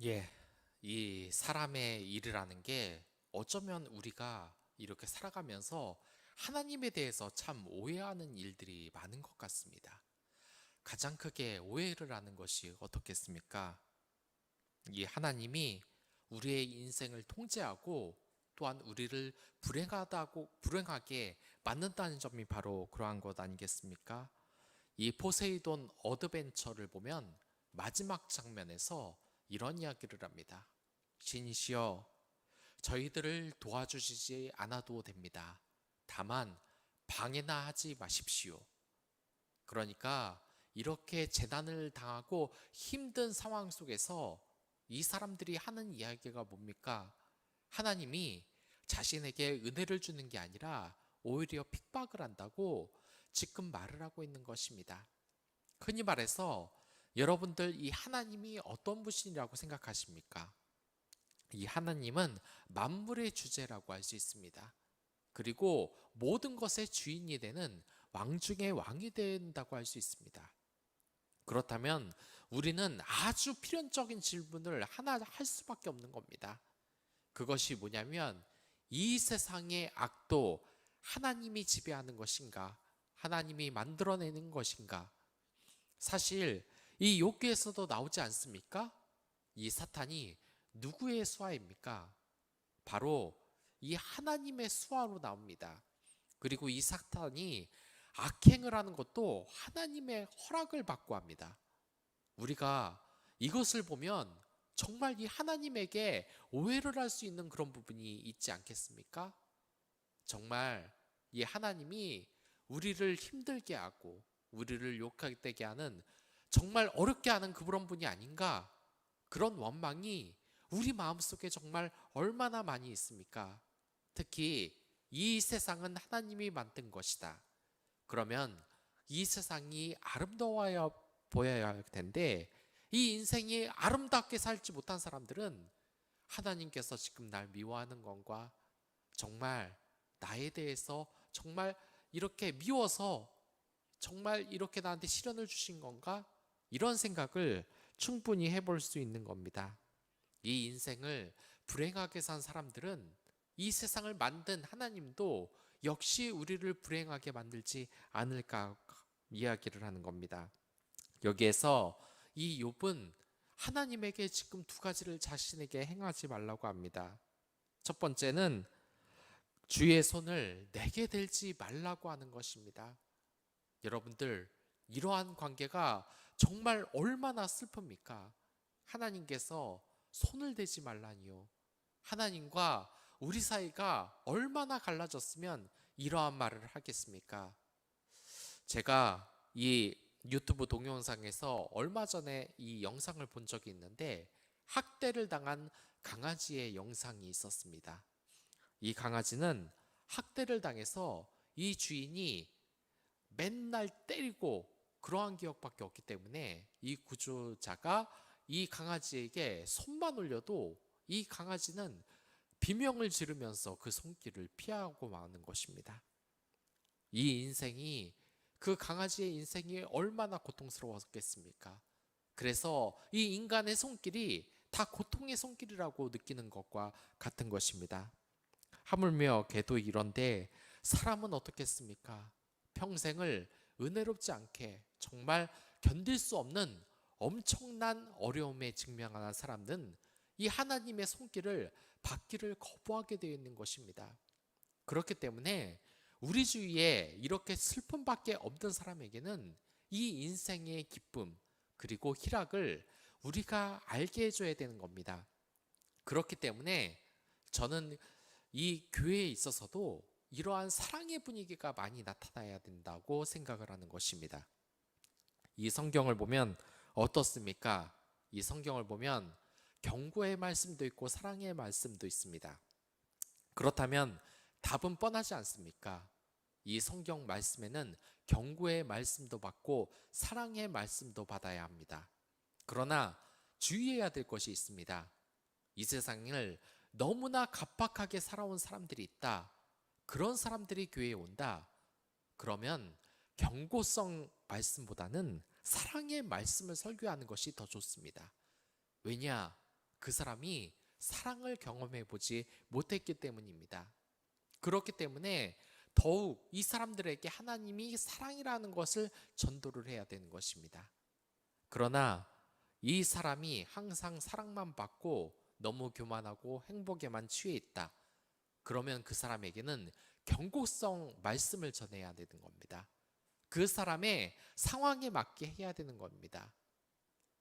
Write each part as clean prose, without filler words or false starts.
예, 이 사람의 일이라는 게 어쩌면 우리가 이렇게 살아가면서 하나님에 대해서 참 오해하는 일들이 많은 것 같습니다. 가장 크게 오해를 하는 것이 어떻겠습니까? 이 하나님이 우리의 인생을 통제하고 또한 우리를 불행하게 만든다는 점이 바로 그러한 것 아니겠습니까? 이 포세이돈 어드벤처를 보면 마지막 장면에서 이런 이야기를 합니다. 신이시여, 저희들을 도와주시지 않아도 됩니다. 다만 방해나 하지 마십시오. 그러니까 이렇게 재난을 당하고 힘든 상황 속에서 이 사람들이 하는 이야기가 뭡니까? 하나님이 자신에게 은혜를 주는 게 아니라 오히려 핍박을 한다고 지금 말을 하고 있는 것입니다. 흔히 말해서 여러분들 이 하나님이 어떤 분이라고 생각하십니까? 이 하나님은 만물의 주제라고 할 수 있습니다. 그리고 모든 것의 주인이 되는 왕 중의 왕이 된다고 할 수 있습니다. 그렇다면 우리는 아주 필연적인 질문을 하나 할 수밖에 없는 겁니다. 그것이 뭐냐면 이 세상의 악도 하나님이 지배하는 것인가? 하나님이 만들어내는 것인가? 사실 이 욥기에서도 나오지 않습니까? 이 사탄이 누구의 수하입니까? 바로 이 하나님의 수하로 나옵니다. 그리고 이 사탄이 악행을 하는 것도 하나님의 허락을 받고 합니다. 우리가 이것을 보면 정말 이 하나님에게 오해를 할 수 있는 그런 부분이 있지 않겠습니까? 정말 이 하나님이 우리를 힘들게 하고 우리를 욕하게 하는 정말 어렵게 하는 그런 분이 아닌가? 그런 원망이 우리 마음속에 정말 얼마나 많이 있습니까? 특히 이 세상은 하나님이 만든 것이다. 그러면 이 세상이 아름다워야 보여야 할 텐데 이 인생이 아름답게 살지 못한 사람들은 하나님께서 지금 날 미워하는 건가? 정말 나에 대해서 정말 이렇게 미워서 정말 이렇게 나한테 시련을 주신 건가? 이런 생각을 충분히 해볼 수 있는 겁니다. 이 인생을 불행하게 산 사람들은 이 세상을 만든 하나님도 역시 우리를 불행하게 만들지 않을까 이야기를 하는 겁니다. 여기에서 이 욥은 하나님에게 지금 두 가지를 자신에게 행하지 말라고 합니다. 첫 번째는 주의 손을 내게 들지 말라고 하는 것입니다. 여러분들, 이러한 관계가 정말 얼마나 슬픕니까? 하나님께서 손을 대지 말라니요. 하나님과 우리 사이가 얼마나 갈라졌으면 이러한 말을 하겠습니까? 제가 이 유튜브 동영상에서 얼마 전에 이 영상을 본 적이 있는데 학대를 당한 강아지의 영상이 있었습니다. 이 강아지는 학대를 당해서 이 주인이 맨날 때리고 그러한 기억밖에 없기 때문에 이 구조자가 이 강아지에게 손만 올려도 이 강아지는 비명을 지르면서 그 손길을 피하고 마는 것입니다. 이 인생이 그 강아지의 인생이 얼마나 고통스러웠겠습니까? 그래서 이 인간의 손길이 다 고통의 손길이라고 느끼는 것과 같은 것입니다. 하물며 개도 이런데 사람은 어떻겠습니까? 평생을 은혜롭지 않게 정말 견딜 수 없는 엄청난 어려움에 직면한 사람은 이 하나님의 손길을 받기를 거부하게 되어 있는 것입니다. 그렇기 때문에 우리 주위에 이렇게 슬픔밖에 없는 사람에게는 이 인생의 기쁨 그리고 희락을 우리가 알게 해줘야 되는 겁니다. 그렇기 때문에 저는 이 교회에 있어서도 이러한 사랑의 분위기가 많이 나타나야 된다고 생각을 하는 것입니다. 이 성경을 보면 어떻습니까? 이 성경을 보면 경고의 말씀도 있고 사랑의 말씀도 있습니다. 그렇다면 답은 뻔하지 않습니까? 이 성경 말씀에는 경고의 말씀도 받고 사랑의 말씀도 받아야 합니다. 그러나 주의해야 될 것이 있습니다. 이 세상을 너무나 갑박하게 살아온 사람들이 있다. 그런 사람들이 교회에 온다. 그러면 경고성 말씀보다는 사랑의 말씀을 설교하는 것이 더 좋습니다. 왜냐? 그 사람이 사랑을 경험해 보지 못했기 때문입니다. 그렇기 때문에 더욱 이 사람들에게 하나님이 사랑이라는 것을 전도를 해야 되는 것입니다. 그러나 이 사람이 항상 사랑만 받고 너무 교만하고 행복에만 취해 있다. 그러면 그 사람에게는 경고성 말씀을 전해야 되는 겁니다. 그 사람의 상황에 맞게 해야 되는 겁니다.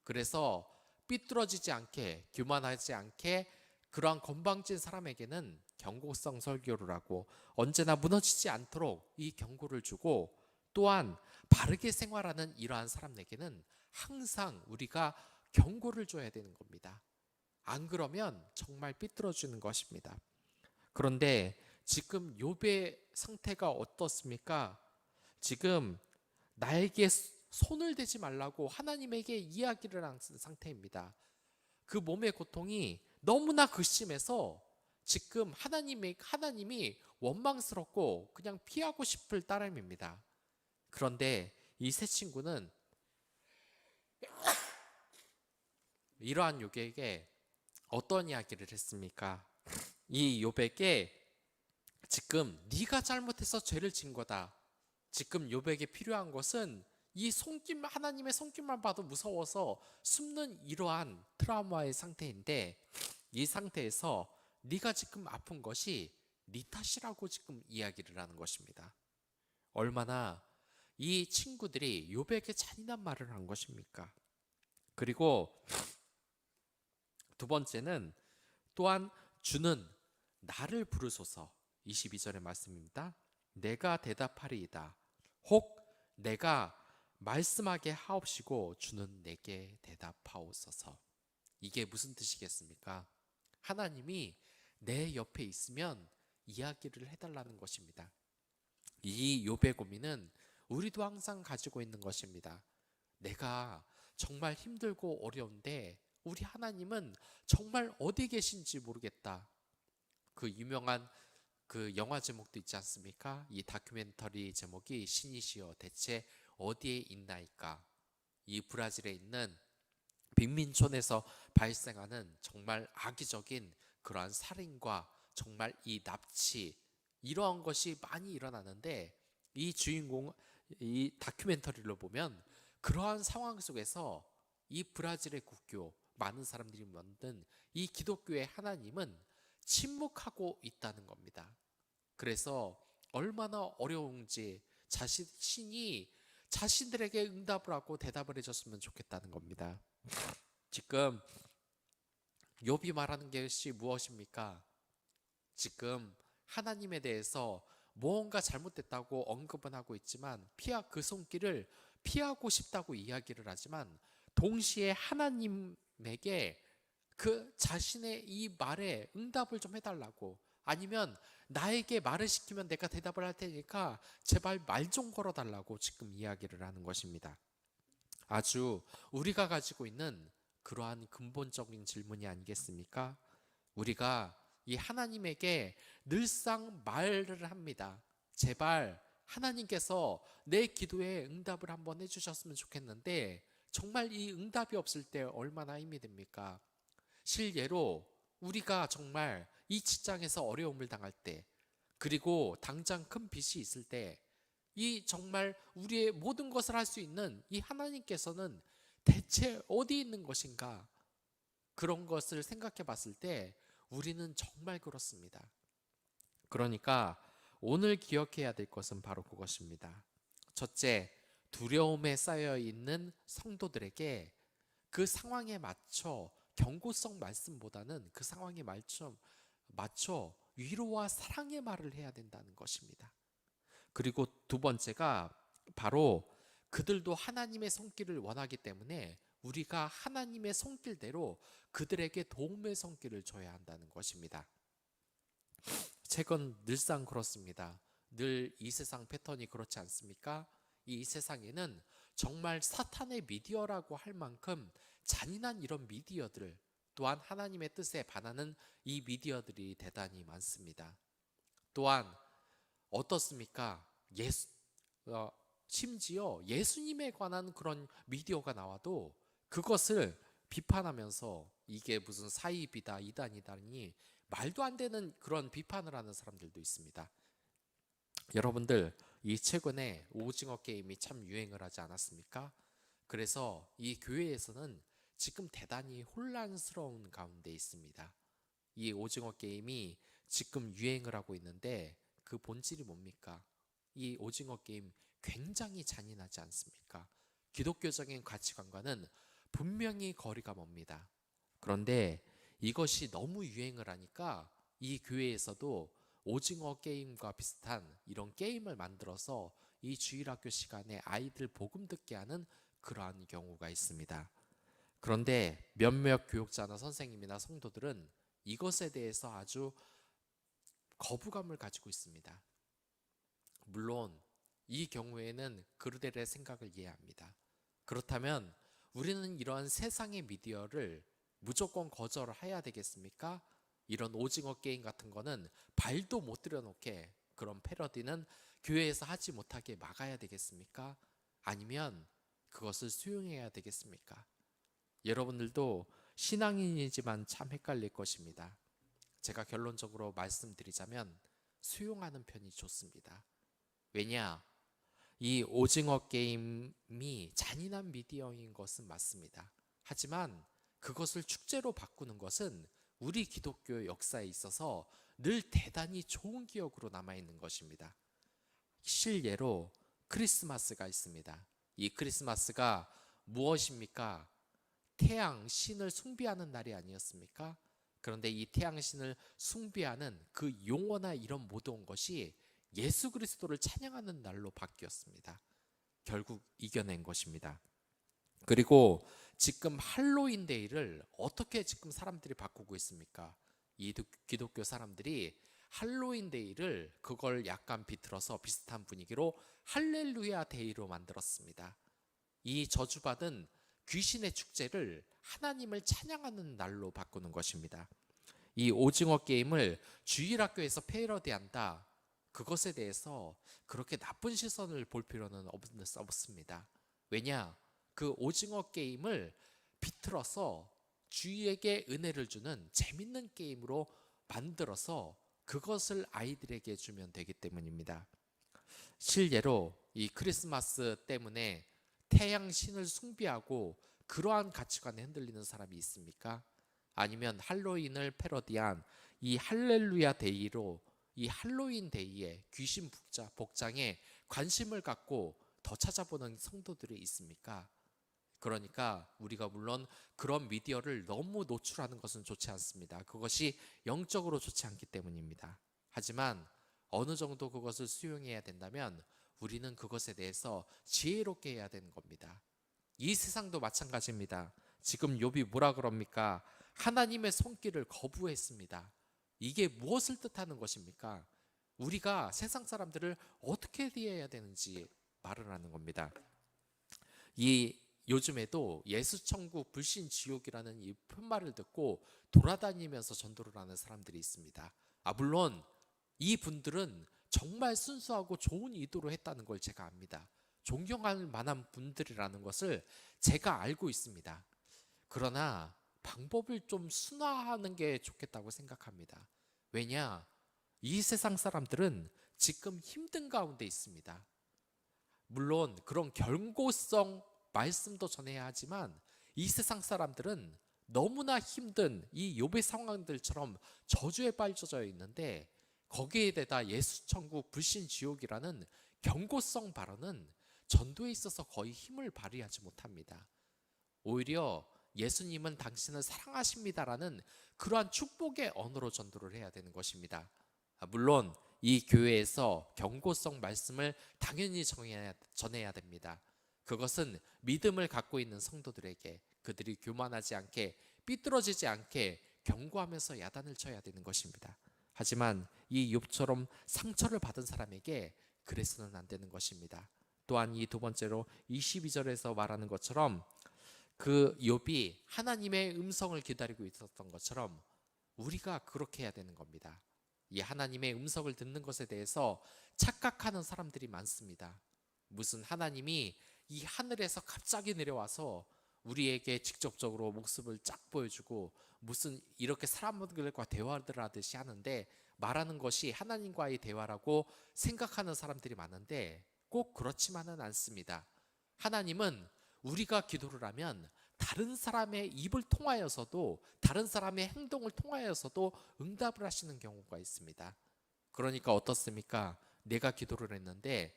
그래서 삐뚤어지지 않게, 교만하지 않게 그러한 건방진 사람에게는 경고성 설교를 하고 언제나 무너지지 않도록 이 경고를 주고, 또한 바르게 생활하는 이러한 사람에게는 항상 우리가 경고를 줘야 되는 겁니다. 안 그러면 정말 삐뚤어지는 것입니다. 그런데 지금 욥의 상태가 어떻습니까? 지금 나에게 손을 대지 말라고 하나님에게 이야기를 한 상태입니다. 그 몸의 고통이 너무나 극심해서 지금 하나님이 원망스럽고 그냥 피하고 싶을 따름입니다. 그런데 이 세 친구는 이러한 욥에게 어떤 이야기를 했습니까? 이 욥에게 지금 네가 잘못해서 죄를 진 거다. 지금 욥에게 필요한 것은 이 하나님의 손길만 봐도 무서워서 숨는 이러한 트라우마의 상태인데, 이 상태에서 네가 지금 아픈 것이 네 탓이라고 지금 이야기를 하는 것입니다. 얼마나 이 친구들이 욥에게 잔인한 말을 한 것입니까? 그리고 두 번째는 또한 주는 나를 부르소서, 22절의 말씀입니다. 내가 대답하리이다. 혹 내가 말씀하게 하옵시고 주는 내게 대답하옵소서. 이게 무슨 뜻이겠습니까? 하나님이 내 옆에 있으면 이야기를 해달라는 것입니다. 이 욥의 고민은 우리도 항상 가지고 있는 것입니다. 내가 정말 힘들고 어려운데 우리 하나님은 정말 어디 계신지 모르겠다. 그 유명한 그 영화 제목도 있지 않습니까? 이 다큐멘터리 제목이 신이시여 대체 어디에 있나이까? 이 브라질에 있는 빈민촌에서 발생하는 정말 악의적인 그러한 살인과 정말 이 납치, 이러한 것이 많이 일어나는데, 이 주인공, 이 다큐멘터리를 보면 그러한 상황 속에서 이 브라질의 국교, 많은 사람들이 만든 이 기독교의 하나님은 침묵하고 있다는 겁니다. 그래서 얼마나 어려운지 자신이 자신들에게 응답을 하고 대답을 해줬으면 좋겠다는 겁니다. 지금 욥이 말하는 것이 무엇입니까? 지금 하나님에 대해서 무언가 잘못됐다고 언급은 하고 있지만 그 손길을 피하고 싶다고 이야기를 하지만, 동시에 하나님에게 그 자신의 이 말에 응답을 좀 해달라고, 아니면 나에게 말을 시키면 내가 대답을 할 테니까 제발 말 좀 걸어달라고 지금 이야기를 하는 것입니다. 아주 우리가 가지고 있는 그러한 근본적인 질문이 아니겠습니까? 우리가 이 하나님에게 늘상 말을 합니다. 제발 하나님께서 내 기도에 응답을 한번 해주셨으면 좋겠는데, 정말 이 응답이 없을 때 얼마나 힘이 듭니까? 실예로 우리가 정말 이 직장에서 어려움을 당할 때, 그리고 당장 큰 빚이 있을 때, 이 정말 우리의 모든 것을 할 수 있는 이 하나님께서는 대체 어디 있는 것인가? 그런 것을 생각해 봤을 때 우리는 정말 그렇습니다. 그러니까 오늘 기억해야 될 것은 바로 그것입니다. 첫째, 두려움에 쌓여 있는 성도들에게 그 상황에 맞춰 경고성 말씀보다는 그 상황에 맞춰 위로와 사랑의 말을 해야 된다는 것입니다. 그리고 두 번째가 바로 그들도 하나님의 손길을 원하기 때문에 우리가 하나님의 손길대로 그들에게 도움의 손길을 줘야 한다는 것입니다. 최근 늘상 그렇습니다. 늘 이 세상 패턴이 그렇지 않습니까? 이 세상에는 정말 사탄의 미디어라고 할 만큼 잔인한 이런 미디어들, 또한 하나님의 뜻에 반하는 이 미디어들이 대단히 많습니다. 또한 어떻습니까? 심지어 예수님에 관한 그런 미디어가 나와도 그것을 비판하면서 이게 무슨 사이비다, 이단이다니 말도 안 되는 그런 비판을 하는 사람들도 있습니다. 여러분들, 이 최근에 오징어 게임이 참 유행을 하지 않았습니까? 그래서 이 교회에서는 지금 대단히 혼란스러운 가운데 있습니다. 이 오징어 게임이 지금 유행을 하고 있는데 그 본질이 뭡니까? 이 오징어 게임 굉장히 잔인하지 않습니까? 기독교적인 가치관과는 분명히 거리가 멉니다. 그런데 이것이 너무 유행을 하니까 이 교회에서도 오징어 게임과 비슷한 이런 게임을 만들어서 이 주일학교 시간에 아이들 복음 듣게 하는 그러한 경우가 있습니다. 그런데 몇몇 교육자나 선생님이나 성도들은 이것에 대해서 아주 거부감을 가지고 있습니다. 물론 이 경우에는 그들의 생각을 이해합니다. 그렇다면 우리는 이러한 세상의 미디어를 무조건 거절해야 되겠습니까? 이런 오징어 게임 같은 거는 발도 못 들여놓게 그런 패러디는 교회에서 하지 못하게 막아야 되겠습니까? 아니면 그것을 수용해야 되겠습니까? 여러분들도 신앙인이지만 참 헷갈릴 것입니다. 제가 결론적으로 말씀드리자면 수용하는 편이 좋습니다. 왜냐? 이 오징어 게임이 잔인한 미디어인 것은 맞습니다. 하지만 그것을 축제로 바꾸는 것은 우리 기독교 역사에 있어서 늘 대단히 좋은 기억으로 남아있는 것입니다. 실예로 크리스마스가 있습니다. 이 크리스마스가 무엇입니까? 태양, 신을 숭배하는 날이 아니었습니까? 그런데 이 태양신을 숭배하는 그 용어나 이런 모든 것이 예수 그리스도를 찬양하는 날로 바뀌었습니다. 결국 이겨낸 것입니다. 그리고 지금 할로윈 데이를 어떻게 지금 사람들이 바꾸고 있습니까? 이 기독교 사람들이 할로윈 데이를 그걸 약간 비틀어서 비슷한 분위기로 할렐루야 데이로 만들었습니다. 이 저주받은 귀신의 축제를 하나님을 찬양하는 날로 바꾸는 것입니다. 이 오징어 게임을 주일학교에서 패러디한다. 그것에 대해서 그렇게 나쁜 시선을 볼 필요는 없습니다. 왜냐? 그 오징어 게임을 비틀어서 주위에게 은혜를 주는 재밌는 게임으로 만들어서 그것을 아이들에게 주면 되기 때문입니다. 실례로 이 크리스마스 때문에 태양 신을 숭배하고 그러한 가치관에 흔들리는 사람이 있습니까? 아니면 할로윈을 패러디한 이 할렐루야 데이로 이 할로윈 데이에 귀신 복장에 관심을 갖고 더 찾아보는 성도들이 있습니까? 그러니까 우리가 물론 그런 미디어를 너무 노출하는 것은 좋지 않습니다. 그것이 영적으로 좋지 않기 때문입니다. 하지만 어느 정도 그것을 수용해야 된다면 우리는 그것에 대해서 지혜롭게 해야 되는 겁니다. 이 세상도 마찬가지입니다. 지금 욥이 뭐라 그럽니까? 하나님의 손길을 거부했습니다. 이게 무엇을 뜻하는 것입니까? 우리가 세상 사람들을 어떻게 대해야 되는지 말을 하는 겁니다. 이 요즘에도 예수천국 불신지옥이라는 이 푯말을 듣고 돌아다니면서 전도를 하는 사람들이 있습니다. 물론 이 분들은 정말 순수하고 좋은 의도로 했다는 걸 제가 압니다. 존경할 만한 분들이라는 것을 제가 알고 있습니다. 그러나 방법을 좀 순화하는 게 좋겠다고 생각합니다. 왜냐? 이 세상 사람들은 지금 힘든 가운데 있습니다. 물론 그런 경고성 말씀도 전해야 하지만 이 세상 사람들은 너무나 힘든 이 욥의 상황들처럼 저주에 빠져져 있는데 거기에 대다 예수천국 불신지옥이라는 경고성 발언은 전도에 있어서 거의 힘을 발휘하지 못합니다. 오히려 예수님은 당신을 사랑하십니다라는 그러한 축복의 언어로 전도를 해야 되는 것입니다. 물론 이 교회에서 경고성 말씀을 당연히 전해야 됩니다. 그것은 믿음을 갖고 있는 성도들에게 그들이 교만하지 않게 삐뚤어지지 않게 경고하면서 야단을 쳐야 되는 것입니다. 하지만 이 욥처럼 상처를 받은 사람에게 그래서는 안 되는 것입니다. 또한 이 두 번째로 22절에서 말하는 것처럼 그 욥이 하나님의 음성을 기다리고 있었던 것처럼 우리가 그렇게 해야 되는 겁니다. 이 하나님의 음성을 듣는 것에 대해서 착각하는 사람들이 많습니다. 무슨 하나님이 이 하늘에서 갑자기 내려와서 우리에게 직접적으로 모습을 쫙 보여주고 무슨 이렇게 사람들과 대화를 하듯이 하는데, 말하는 것이 하나님과의 대화라고 생각하는 사람들이 많은데 꼭 그렇지만은 않습니다. 하나님은 우리가 기도를 하면 다른 사람의 입을 통하여서도, 다른 사람의 행동을 통하여서도 응답을 하시는 경우가 있습니다. 그러니까 어떻습니까? 내가 기도를 했는데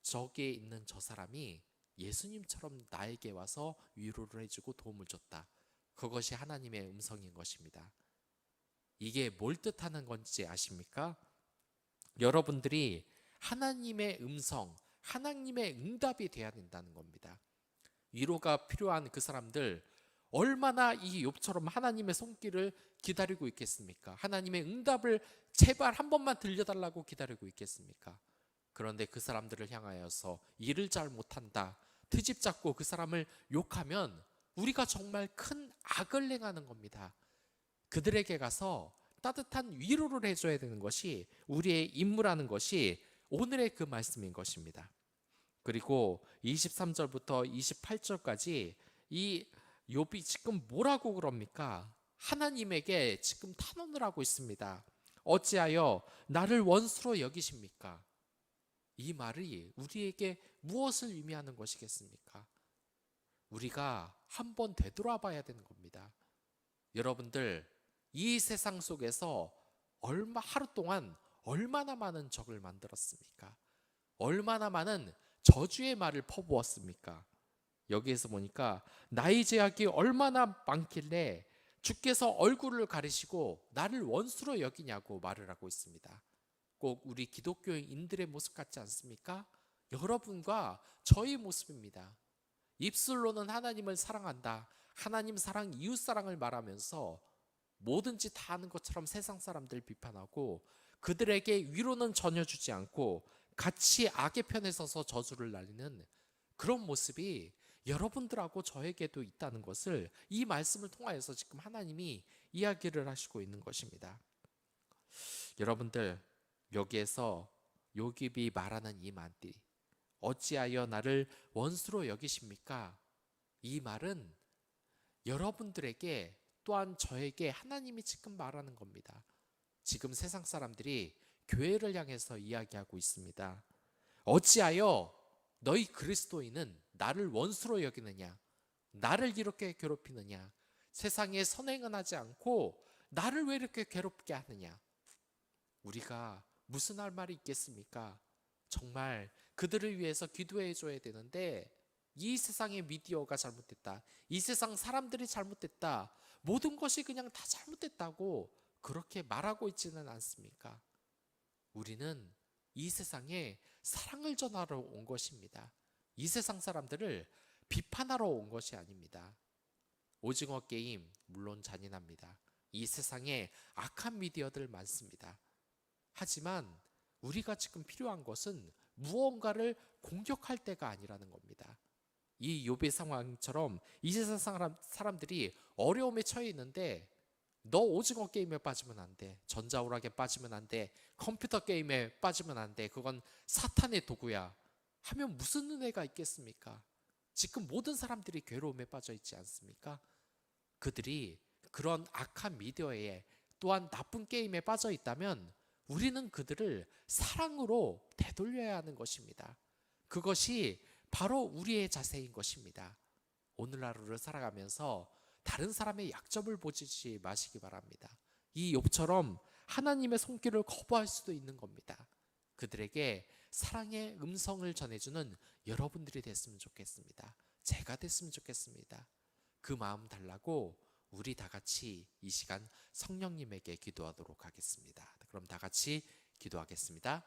저기에 있는 저 사람이 예수님처럼 나에게 와서 위로를 해주고 도움을 줬다. 그것이 하나님의 음성인 것입니다. 이게 뭘 뜻하는 건지 아십니까? 여러분들이 하나님의 음성, 하나님의 응답이 돼야 된다는 겁니다. 위로가 필요한 그 사람들, 얼마나 이 욥처럼 하나님의 손길을 기다리고 있겠습니까? 하나님의 응답을 제발 한 번만 들려달라고 기다리고 있겠습니까? 그런데 그 사람들을 향하여서 일을 잘 못한다, 트집 잡고 그 사람을 욕하면 우리가 정말 큰 악을 행하는 겁니다. 그들에게 가서 따뜻한 위로를 해줘야 되는 것이 우리의 임무라는 것이 오늘의 그 말씀인 것입니다. 그리고 23절부터 28절까지 이 욥이 지금 뭐라고 그럽니까? 하나님에게 지금 탄원을 하고 있습니다. 어찌하여 나를 원수로 여기십니까? 이 말이 우리에게 무엇을 의미하는 것이겠습니까? 우리가 한번 되돌아봐야 되는 겁니다. 여러분들, 이 세상 속에서 하루 동안 얼마나 많은 적을 만들었습니까? 얼마나 많은 저주의 말을 퍼부었습니까? 여기에서 보니까 나의 죄악이 얼마나 많길래 주께서 얼굴을 가리시고 나를 원수로 여기냐고 말을 하고 있습니다. 꼭 우리 기독교인들의 모습 같지 않습니까? 여러분과 저의 모습입니다. 입술로는 하나님을 사랑한다, 하나님 사랑, 이웃 사랑을 말하면서 뭐든지 다 하는 것처럼 세상 사람들 비판하고 그들에게 위로는 전혀 주지 않고 같이 악의 편에 서서 저주를 날리는 그런 모습이 여러분들하고 저에게도 있다는 것을 이 말씀을 통하여서 지금 하나님이 이야기를 하시고 있는 것입니다. 여러분들, 여기에서 욥이 말하는 이 말이 어찌하여 나를 원수로 여기십니까? 이 말은 여러분들에게 또한 저에게 하나님이 지금 말하는 겁니다. 지금 세상 사람들이 교회를 향해서 이야기하고 있습니다. 어찌하여 너희 그리스도인은 나를 원수로 여기느냐? 나를 이렇게 괴롭히느냐? 세상에 선행은 하지 않고 나를 왜 이렇게 괴롭게 하느냐? 우리가 무슨 할 말이 있겠습니까? 정말 그들을 위해서 기도해 줘야 되는데 이 세상의 미디어가 잘못됐다, 이 세상 사람들이 잘못됐다, 모든 것이 그냥 다 잘못됐다고 그렇게 말하고 있지는 않습니까? 우리는 이 세상에 사랑을 전하러 온 것입니다. 이 세상 사람들을 비판하러 온 것이 아닙니다. 오징어 게임 물론 잔인합니다. 이 세상에 악한 미디어들 많습니다. 하지만 우리가 지금 필요한 것은 무언가를 공격할 때가 아니라는 겁니다. 이 욥의 상황처럼 이 세상 사람들이 어려움에 처해 있는데 너 오징어 게임에 빠지면 안 돼, 전자오락에 빠지면 안 돼, 컴퓨터 게임에 빠지면 안 돼, 그건 사탄의 도구야 하면 무슨 은혜가 있겠습니까? 지금 모든 사람들이 괴로움에 빠져 있지 않습니까? 그들이 그런 악한 미디어에 또한 나쁜 게임에 빠져 있다면 우리는 그들을 사랑으로 되돌려야 하는 것입니다. 그것이 바로 우리의 자세인 것입니다. 오늘 하루를 살아가면서 다른 사람의 약점을 보지 마시기 바랍니다. 이 욥처럼 하나님의 손길을 거부할 수도 있는 겁니다. 그들에게 사랑의 음성을 전해주는 여러분들이 됐으면 좋겠습니다. 제가 됐으면 좋겠습니다. 그 마음 달라고 우리 다 같이 이 시간 성령님에게 기도하도록 하겠습니다. 그럼 다 같이 기도하겠습니다.